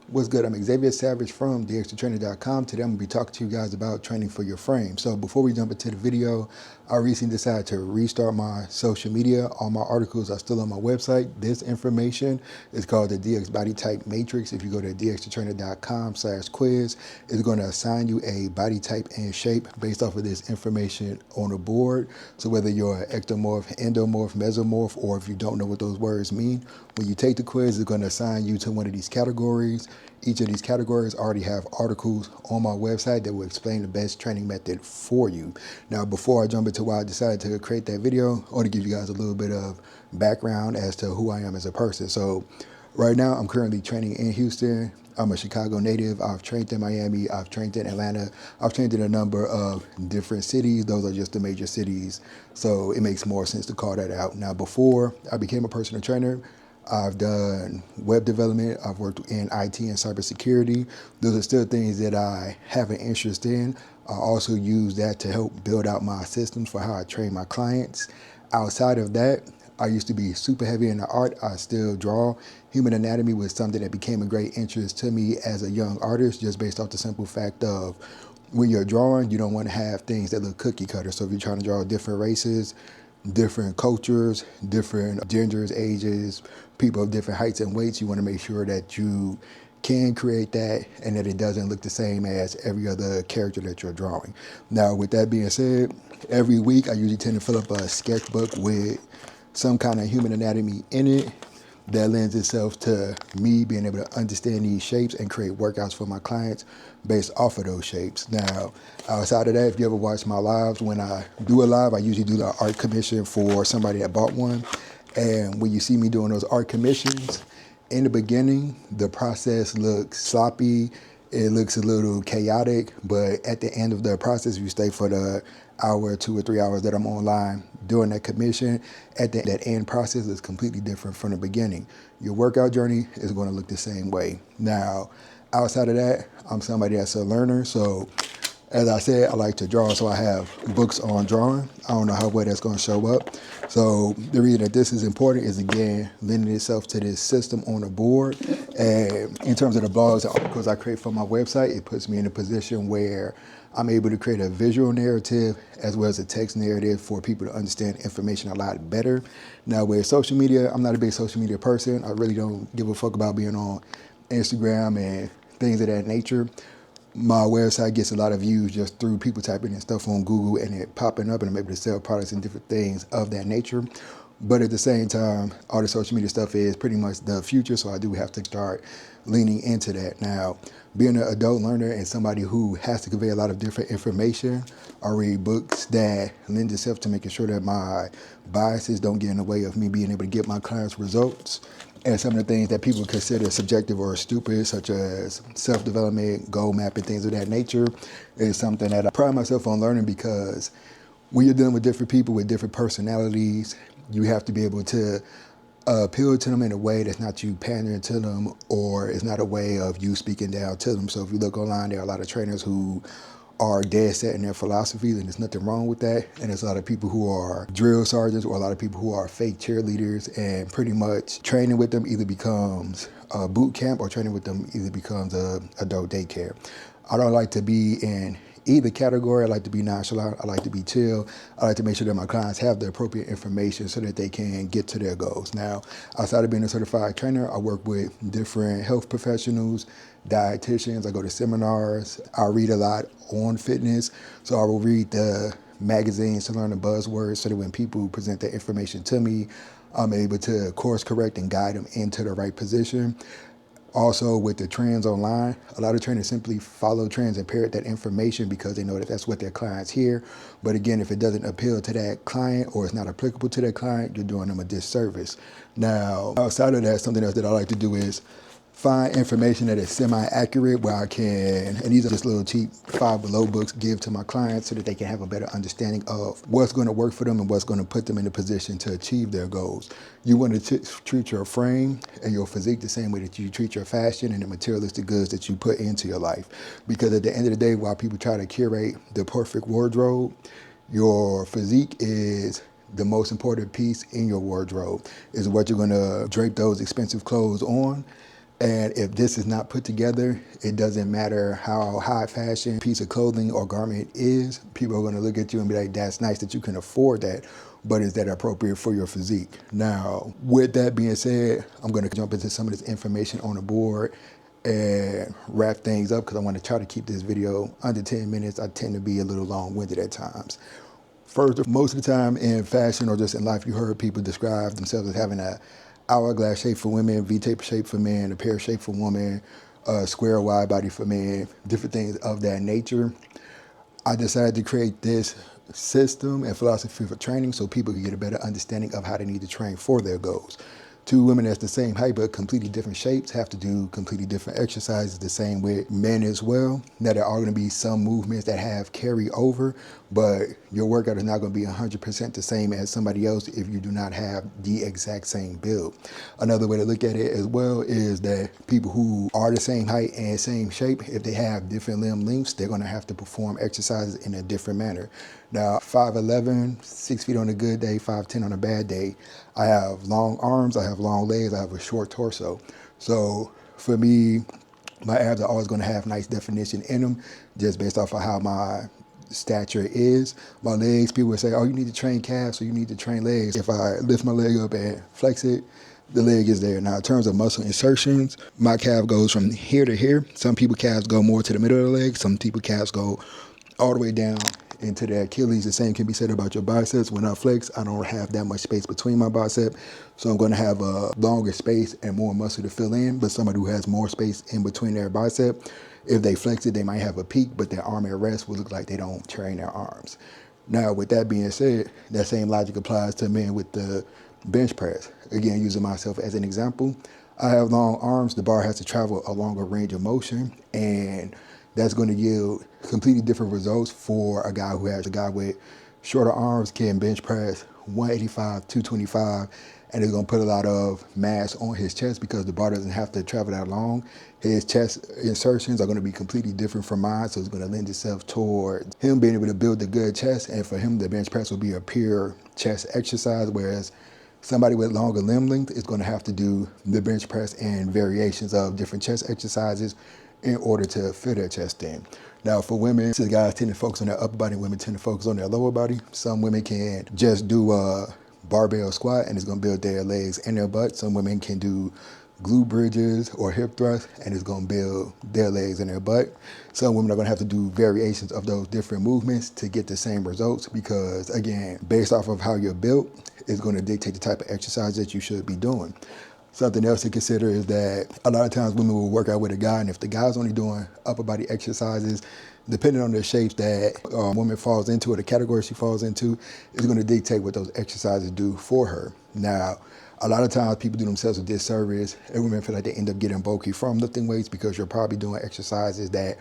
What's good? I'm Xavier Savage from theextratrainer.com. Today I'm going to be talking to you guys about training for your frame. So before we jump into the video, I recently decided to restart my social media. All my articles are still on my website. This information is called the DX Body Type Matrix. If you go to theextratrainer.com/quiz, it's going to assign you a body type and shape based off of this information on a board. So whether you're an ectomorph, endomorph, mesomorph, or if you don't know what those words mean, when you take the quiz, it's going to assign you to one of these categories. Each of these categories already have articles on my website that will explain the best training method for you. Now, before I jump into why I decided to create that video, I want to give you guys a little bit of background as to who I am as a person. So right now, I'm currently training in Houston. I'm a Chicago native. I've trained in Miami. I've trained in Atlanta. I've trained in a number of different cities. Those are just the major cities. So it makes more sense to call that out. Now, before I became a personal trainer, I've done web development. I've worked in IT and cybersecurity. Those are still things that I have an interest in. I also use that to help build out my systems for how I train my clients. Outside of that, I used to be super heavy into art. I still draw. Human anatomy was something that became a great interest to me as a young artist, just based off the simple fact of when you're drawing, you don't want to have things that look cookie cutter. So if you're trying to draw different races, different cultures, different genders, ages, people of different heights and weights, you want to make sure that you can create that and that it doesn't look the same as every other character that you're drawing. Now, with that being said, every week I usually tend to fill up a sketchbook with some kind of human anatomy in it that lends itself to me being able to understand these shapes and create workouts for my clients based off of those shapes. Now, outside of that, if you ever watch my lives, when I do a live, I usually do the art commission for somebody that bought one. And when you see me doing those art commissions, in the beginning, the process looks sloppy. It looks a little chaotic, but at the end of the process, if you stay for the hour, 2 or 3 hours that I'm online doing that commission, that end process is completely different from the beginning. Your workout journey is going to look the same way. Now, outside of that, I'm somebody that's a learner, so as I said, I like to draw, so I have books on drawing. I don't know how well that's going to show up. So the reason that this is important is, again, lending itself to this system on the board. And in terms of the blogs and articles I create for my website, it puts me in a position where I'm able to create a visual narrative as well as a text narrative for people to understand information a lot better. Now, with social media, I'm not a big social media person. I really don't give a fuck about being on Instagram and things of that nature. My website gets a lot of views just through people typing in stuff on Google and it popping up, and I'm able to sell products and different things of that nature. But at the same time, all the social media stuff is pretty much the future, so I do have to start leaning into that. Now, being an adult learner and somebody who has to convey a lot of different information, I read books that lend itself to making sure that my biases don't get in the way of me being able to get my clients results. And some of the things that people consider subjective or stupid, such as self-development, goal mapping, things of that nature, is something that I pride myself on learning, because when you're dealing with different people with different personalities, you have to be able to appeal to them in a way that's not you pandering to them, or it's not a way of you speaking down to them. So if you look online, there are a lot of trainers who are dead set in their philosophies, and there's nothing wrong with that. And there's a lot of people who are drill sergeants, or a lot of people who are fake cheerleaders, and pretty much training with them either becomes a boot camp or training with them either becomes a adult daycare. I don't like to be in either category. I like to be nonchalant. I like to be chill. I like to make sure that my clients have the appropriate information so that they can get to their goals. Now, outside of being a certified trainer, I work with different health professionals, dietitians. I go to seminars. I read a lot on fitness. So I will read the magazines to learn the buzzwords so that when people present that information to me, I'm able to course correct and guide them into the right position. Also, with the trends online, a lot of trainers simply follow trends and parrot that information because they know that that's what their clients hear. But again, if it doesn't appeal to that client or it's not applicable to that client, you're doing them a disservice. Now, outside of that, something else that I like to do is find information that is semi-accurate, where I can, and these are just little cheap Five Below books, give to my clients so that they can have a better understanding of what's going to work for them and what's going to put them in a position to achieve their goals. You want to treat your frame and your physique the same way that you treat your fashion and the materialistic goods that you put into your life. Because at the end of the day, while people try to curate the perfect wardrobe, your physique is the most important piece in your wardrobe. Is what you're going to drape those expensive clothes on. And if this is not put together, it doesn't matter how high fashion piece of clothing or garment is. People are going to look at you and be like, that's nice that you can afford that, but is that appropriate for your physique? Now, with that being said, I'm going to jump into some of this information on the board and wrap things up because I want to try to keep this video under 10 minutes. I tend to be a little long-winded at times. First, most of the time in fashion or just in life, you heard people describe themselves as having a hourglass shape for women, V-tape shape for men, a pear shape for women, a square wide body for men, different things of that nature. I decided to create this system and philosophy for training so people can get a better understanding of how they need to train for their goals. Two women that's the same height but completely different shapes have to do completely different exercises, the same with men as well. Now there are going to be some movements that have carry over, but your workout is not going to be 100% the same as somebody else if you do not have the exact same build. Another way to look at it as well is that people who are the same height and same shape, if they have different limb lengths, they're going to have to perform exercises in a different manner. Now, 5'11", 6 feet on a good day, 5'10" on a bad day. I have long arms, I have long legs, I have a short torso. So for me, my abs are always going to have nice definition in them just based off of how my stature is. My legs, people would say, oh, you need to train calves, so you need to train legs. If I lift my leg up and flex it, the leg is there. Now, in terms of muscle insertions, my calf goes from here to here. Some people calves go more to the middle of the leg. Some people calves go all the way down into the Achilles. The same can be said about your biceps. When I flex, I don't have that much space between my bicep, so I'm going to have a longer space and more muscle to fill in. But somebody who has more space in between their bicep, if they flex it, they might have a peak, but their arm at rest will look like they don't train their arms. Now, with that being said, that same logic applies to men with the bench press. Again, using myself as an example, I have long arms. The bar has to travel a longer range of motion, and that's going to yield completely different results for a guy with shorter arms can bench press 185, 225, and it's going to put a lot of mass on his chest because the bar doesn't have to travel that long. His chest insertions are going to be completely different from mine, so it's going to lend itself towards him being able to build a good chest, and for him, the bench press will be a pure chest exercise, whereas somebody with longer limb length is going to have to do the bench press and variations of different chest exercises in order to fit their chest in. Now for women, since guys tend to focus on their upper body, women tend to focus on their lower body. Some women can just do a barbell squat and it's going to build their legs and their butt. Some women can do glute bridges or hip thrusts and it's going to build their legs and their butt. Some women are going to have to do variations of those different movements to get the same results because, again, based off of how you're built, it's going to dictate the type of exercise that you should be doing. Something else to consider is that a lot of times women will work out with a guy, and if the guy's only doing upper body exercises, depending on the shapes that a woman falls into or the category she falls into, is going to dictate what those exercises do for her. Now, a lot of times people do themselves a disservice, and women feel like they end up getting bulky from lifting weights because you're probably doing exercises that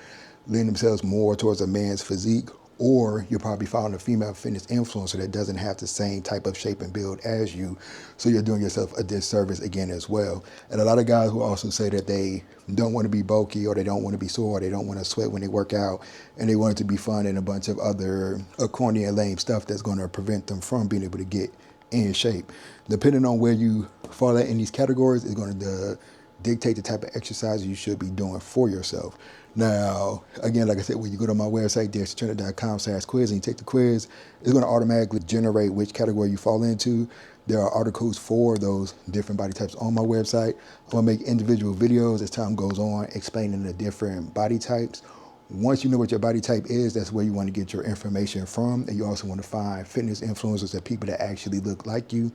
lend themselves more towards a man's physique, or you're probably following a female fitness influencer that doesn't have the same type of shape and build as you. So you're doing yourself a disservice again as well. And a lot of guys who also say that they don't want to be bulky or they don't want to be sore, or they don't want to sweat when they work out, and they want it to be fun and a bunch of other corny and lame stuff that's going to prevent them from being able to get in shape. Depending on where you fall at in these categories is going to dictate the type of exercise you should be doing for yourself. Now, again, like I said, when you go to my website, dextertrainer.com/quiz, and you take the quiz, it's going to automatically generate which category you fall into. There are articles for those different body types on my website. I'm going to make individual videos as time goes on explaining the different body types. Once you know what your body type is, that's where you want to get your information from. And you also want to find fitness influencers and people that actually look like you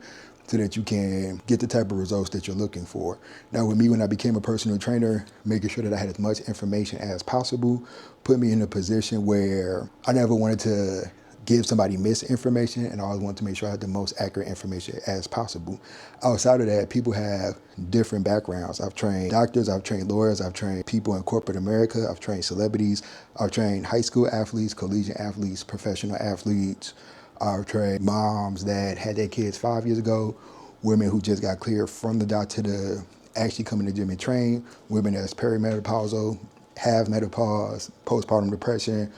so that you can get the type of results that you're looking for. Now with me, when I became a personal trainer, making sure that I had as much information as possible put me in a position where I never wanted to give somebody misinformation, and I always wanted to make sure I had the most accurate information as possible. Outside of that, people have different backgrounds. I've trained doctors, I've trained lawyers, I've trained people in corporate America, I've trained celebrities, I've trained high school athletes, collegiate athletes, professional athletes. I've trained moms that had their kids 5 years ago, women who just got cleared from the doctor to actually come in the gym and train, women that's perimenopausal, have menopause, postpartum depression,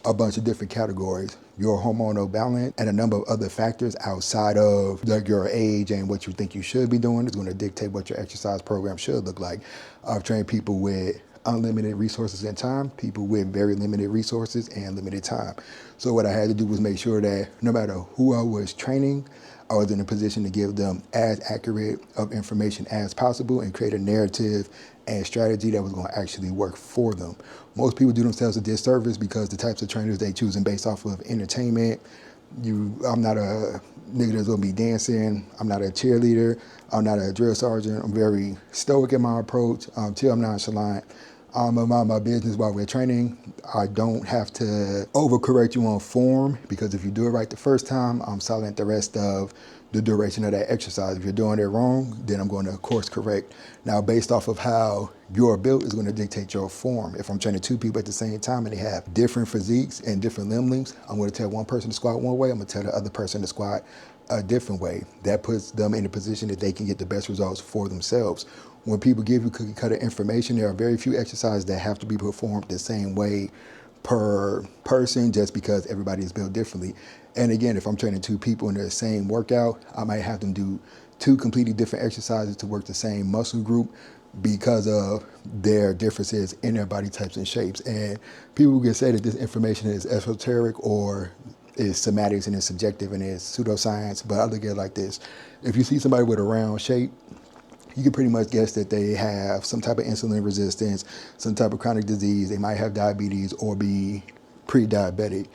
a bunch of different categories: your hormonal balance and a number of other factors outside of your age and what you think you should be doing is going to dictate what your exercise program should look like. I've trained people with unlimited resources and time, people with very limited resources and limited time. So what I had to do was make sure that no matter who I was training, I was in a position to give them as accurate of information as possible and create a narrative and strategy that was going to actually work for them. Most people do themselves a disservice because the types of trainers they choosing based off of entertainment. I'm not a nigga that's gonna be dancing. I'm not a cheerleader. I'm not a drill sergeant. I'm very stoic in my approach. Till I'm nonchalant. I'm about my business while we're training. I don't have to overcorrect you on form because if you do it right the first time, I'm silent the rest of the duration of that exercise. If you're doing it wrong, then I'm going to course correct. Now, based off of how you're built is going to dictate your form. If I'm training two people at the same time and they have different physiques and different limb lengths, I'm going to tell one person to squat one way, I'm going to tell the other person to squat a different way. That puts them in a position that they can get the best results for themselves. When people give you cookie cutter information, there are very few exercises that have to be performed the same way per person just because everybody is built differently. And again, if I'm training two people in the same workout, I might have them do two completely different exercises to work the same muscle group because of their differences in their body types and shapes. And people can say that this information is esoteric or is semantics and it's subjective and it's pseudoscience, but I look at it like this. If you see somebody with a round shape, you can pretty much guess that they have some type of insulin resistance, some type of chronic disease. They might have diabetes or be pre-diabetic.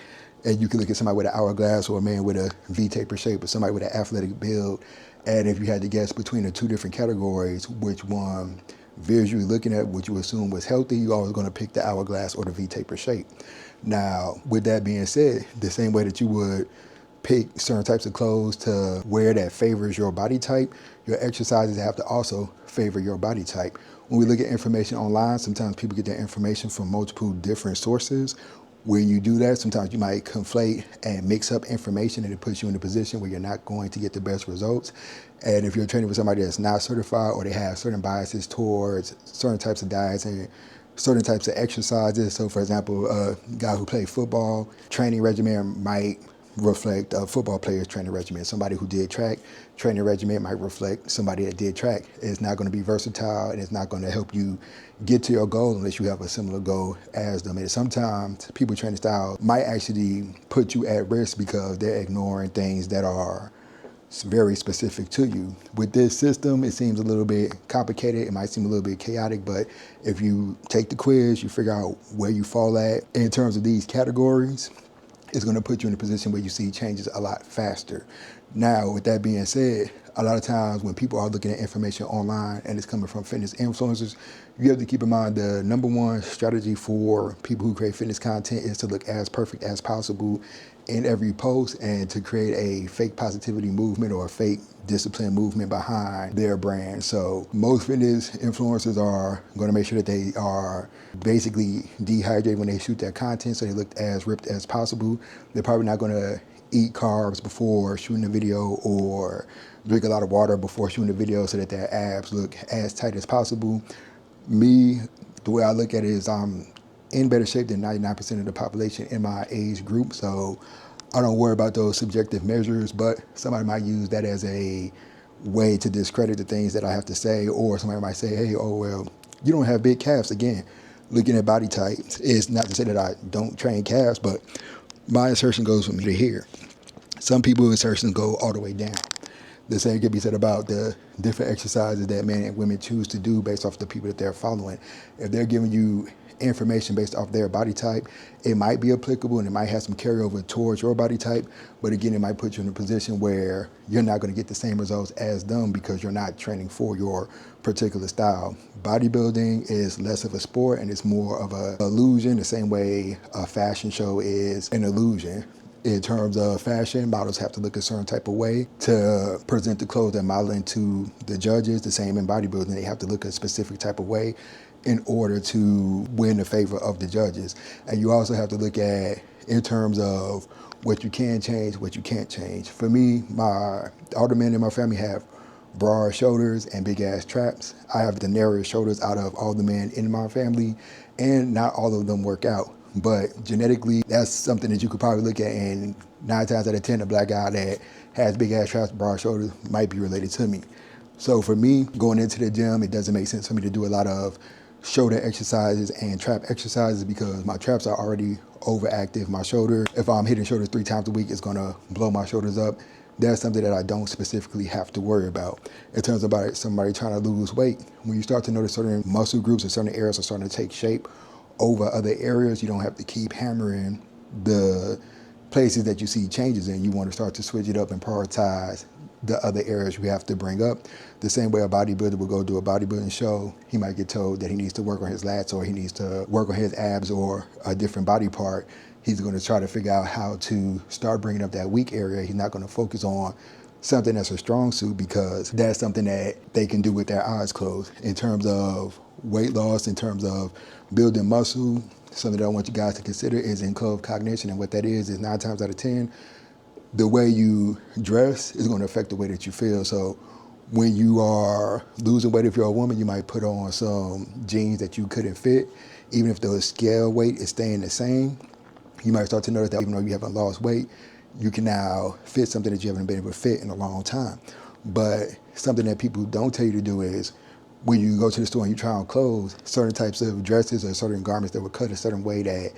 And you can look at somebody with an hourglass or a man with a V-taper shape or somebody with an athletic build. And if you had to guess between the two different categories, which one visually looking at what you assume was healthy, you're always going to pick the hourglass or the V-taper shape. Now, with that being said, the same way that you would pick certain types of clothes to wear that favors your body type, your exercises have to also favor your body type. When we look at information online, sometimes people get their information from multiple different sources. When you do that, sometimes you might conflate and mix up information and it puts you in a position where you're not going to get the best results. And if you're training with somebody that's not certified or they have certain biases towards certain types of diets and certain types of exercises, so for example, a guy who played football, training regimen might reflect a football player's training regimen. Somebody who did track, training regimen might reflect somebody that did track. It's not going to be versatile and it's not going to help you get to your goal unless you have a similar goal as them. And sometimes people training style might actually put you at risk because they're ignoring things that are very specific to you. With this system, it seems a little bit complicated. It might seem a little bit chaotic, but if you take the quiz, you figure out where you fall at in terms of these categories, it's going to put you in a position where you see changes a lot faster. Now, with that being said, a lot of times when people are looking at information online and it's coming from fitness influencers, you have to keep in mind the number one strategy for people who create fitness content is to look as perfect as possible in every post and to create a fake positivity movement or a fake discipline movement behind their brand. So most fitness influencers are going to make sure that they are basically dehydrated when they shoot their content so they look as ripped as possible. They're probably not going to eat carbs before shooting a video or drink a lot of water before shooting a video so that their abs look as tight as possible. Me, the way I look at it is I'm in better shape than 99% of the population in my age group, so I don't worry about those subjective measures, but somebody might use that as a way to discredit the things that I have to say, or somebody might say, hey, oh, well, you don't have big calves. Again, looking at body types is not to say that I don't train calves, but my insertion goes from here to here. Some people's insertions go all the way down. The same can be said about the different exercises that men and women choose to do based off the people that they're following. If they're giving you information based off their body type, it might be applicable and it might have some carryover towards your body type, but again, it might put you in a position where you're not going to get the same results as them because you're not training for your particular style. Bodybuilding is less of a sport and it's more of an illusion, the same way a fashion show is an illusion. In terms of fashion, models have to look a certain type of way to present the clothes they're modeling to the judges. The same in bodybuilding, they have to look a specific type of way in order to win the favor of the judges. And you also have to look at, in terms of what you can change, what you can't change. For me, all the men in my family have broad shoulders and big ass traps. I have the narrowest shoulders out of all the men in my family, and not all of them work out. But genetically, that's something that you could probably look at, and 9 times out of 10, a black guy that has big ass traps, broad shoulders might be related to me. So for me, going into the gym, it doesn't make sense for me to do a lot of shoulder exercises and trap exercises because my traps are already overactive. My shoulder, if I'm hitting shoulders 3 times a week, it's gonna blow my shoulders up. That's something that I don't specifically have to worry about. In terms of somebody trying to lose weight, when you start to notice certain muscle groups and certain areas are starting to take shape over other areas, you don't have to keep hammering the places that you see changes in. You want to start to switch it up and prioritize the other areas you have to bring up. The same way a bodybuilder will go do a bodybuilding show, he might get told that he needs to work on his lats or he needs to work on his abs or a different body part. He's going to try to figure out how to start bringing up that weak area. He's not going to focus on something that's a strong suit because that's something that they can do with their eyes closed. In terms of weight loss, in terms of building muscle, something that I want you guys to consider is enclosed cognition. And what that is 9 times out of 10, the way you dress is going to affect the way that you feel. So when you are losing weight, if you're a woman, you might put on some jeans that you couldn't fit. Even if the scale weight is staying the same, you might start to notice that even though you haven't lost weight, you can now fit something that you haven't been able to fit in a long time. But something that people don't tell you to do is when you go to the store and you try on clothes, certain types of dresses or certain garments that were cut a certain way that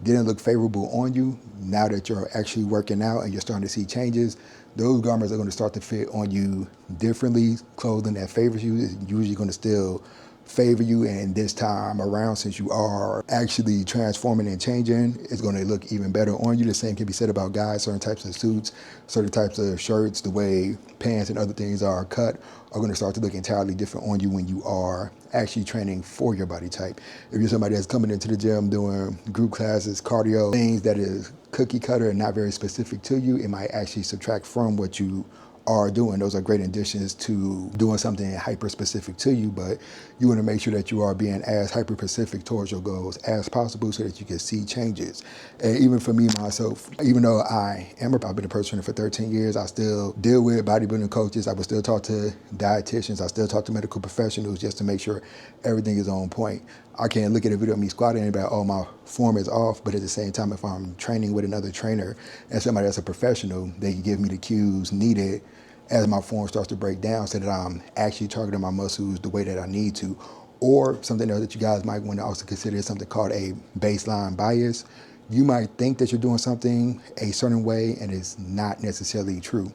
didn't look favorable on you, now that you're actually working out and you're starting to see changes, those garments are going to start to fit on you differently. Clothing that favors you is usually going to still favor you, and this time around, since you are actually transforming and changing, it's going to look even better on you. The same can be said about guys. Certain types of suits, certain types of shirts, the way pants and other things are cut are going to start to look entirely different on you when you are actually training for your body type. If you're somebody that's coming into the gym doing group classes, cardio, things that is cookie cutter and not very specific to you, it might actually subtract from what you are doing. Those are great additions to doing something hyper specific to you, but you want to make sure that you are being as hyper specific towards your goals as possible so that you can see changes. And even for me, myself, even though I've been a personal trainer for 13 years, I still deal with bodybuilding coaches. I will still talk to dietitians. I still talk to medical professionals just to make sure everything is on point. I can't look at a video of me squatting and be like, oh, my form is off. But at the same time, if I'm training with another trainer and somebody that's a professional, they can give me the cues needed as my form starts to break down so that I'm actually targeting my muscles the way that I need to. Or something else that you guys might want to also consider is something called a baseline bias. You might think that you're doing something a certain way and it's not necessarily true.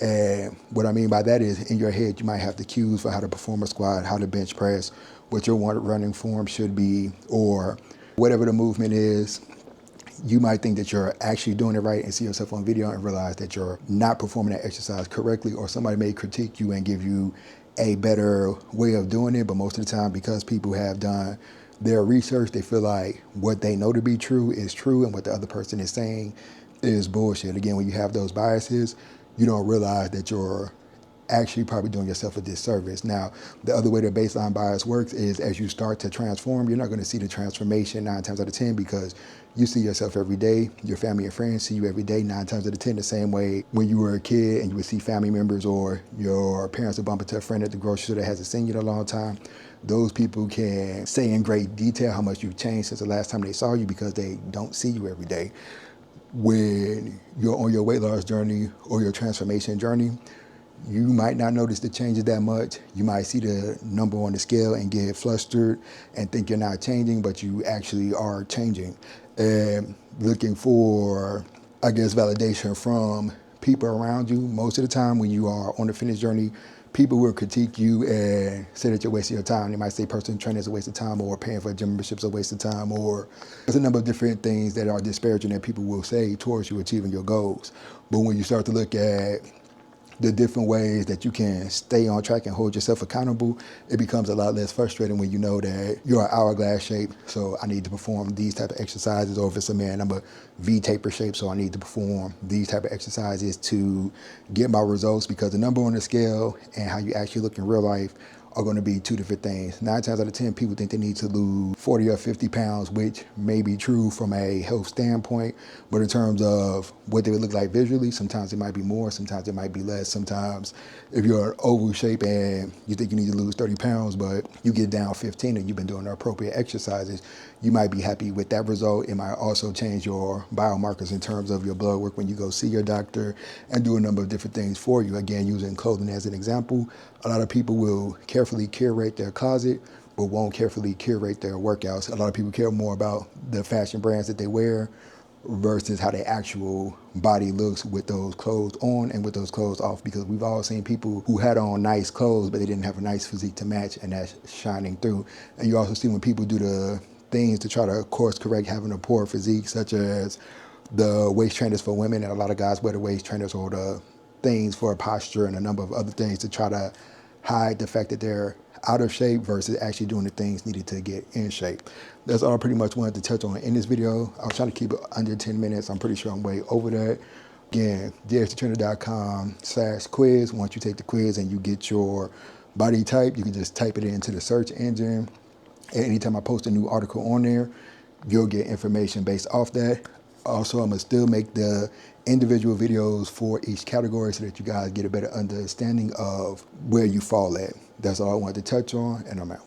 And what I mean by that is in your head, you might have the cues for how to perform a squat, how to bench press, what your running form should be, or whatever the movement is. You might think that you're actually doing it right and see yourself on video and realize that you're not performing that exercise correctly, or somebody may critique you and give you a better way of doing it. But most of the time, because people have done their research, they feel like what they know to be true is true and what the other person is saying is bullshit. Again, when you have those biases, you don't realize that you're actually probably doing yourself a disservice. Now, the other way the baseline bias works is as you start to transform, you're not going to see the transformation 9 times out of 10 because you see yourself every day. Your family and friends see you every day 9 times out of 10, the same way when you were a kid and you would see family members or your parents would bump into a friend at the grocery store that hasn't seen you in a long time. Those people can say in great detail how much you've changed since the last time they saw you because they don't see you every day. When you're on your weight loss journey or your transformation journey, you might not notice the changes that much. You might see the number on the scale and get flustered and think you're not changing, but you actually are changing. And looking for, I guess, validation from people around you. Most of the time when you are on the fitness journey, people will critique you and say that you're wasting your time. They might say personal training is a waste of time, or paying for gym memberships is a waste of time, or there's a number of different things that are disparaging that people will say towards you achieving your goals. But when you start to look at the different ways that you can stay on track and hold yourself accountable, it becomes a lot less frustrating when you know that you're an hourglass shape, so I need to perform these type of exercises. Or if it's a man, I'm a V-taper shape, so I need to perform these type of exercises to get my results, because the number on the scale and how you actually look in real life are going to be two different things. 9 times out of 10, people think they need to lose 40 or 50 pounds, which may be true from a health standpoint, but in terms of what they would look like visually, sometimes it might be more, sometimes it might be less. Sometimes if you're in oval shape and you think you need to lose 30 pounds, but you get down 15 and you've been doing the appropriate exercises, you might be happy with that result. It might also change your biomarkers in terms of your blood work when you go see your doctor and do a number of different things for you. Again, using clothing as an example, a lot of people will carefully curate their closet, but won't carefully curate their workouts. A lot of people care more about the fashion brands that they wear versus how their actual body looks with those clothes on and with those clothes off, because we've all seen people who had on nice clothes, but they didn't have a nice physique to match, and that's shining through. And you also see when people do the things to try to course correct having a poor physique, such as the waist trainers for women, and a lot of guys wear the waist trainers or the things for posture and a number of other things to try to hide the fact that they're out of shape versus actually doing the things needed to get in shape. That's all I pretty much wanted to touch on in this video. I was trying to keep it under 10 minutes. I'm pretty sure I'm way over that. Again, dxtrainer.com/quiz. Once you take the quiz and you get your body type, you can just type it into the search engine. And anytime I post a new article on there, you'll get information based off that. Also, I'm going to still make the individual videos for each category so that you guys get a better understanding of where you fall at. That's all I wanted to touch on, and I'm out.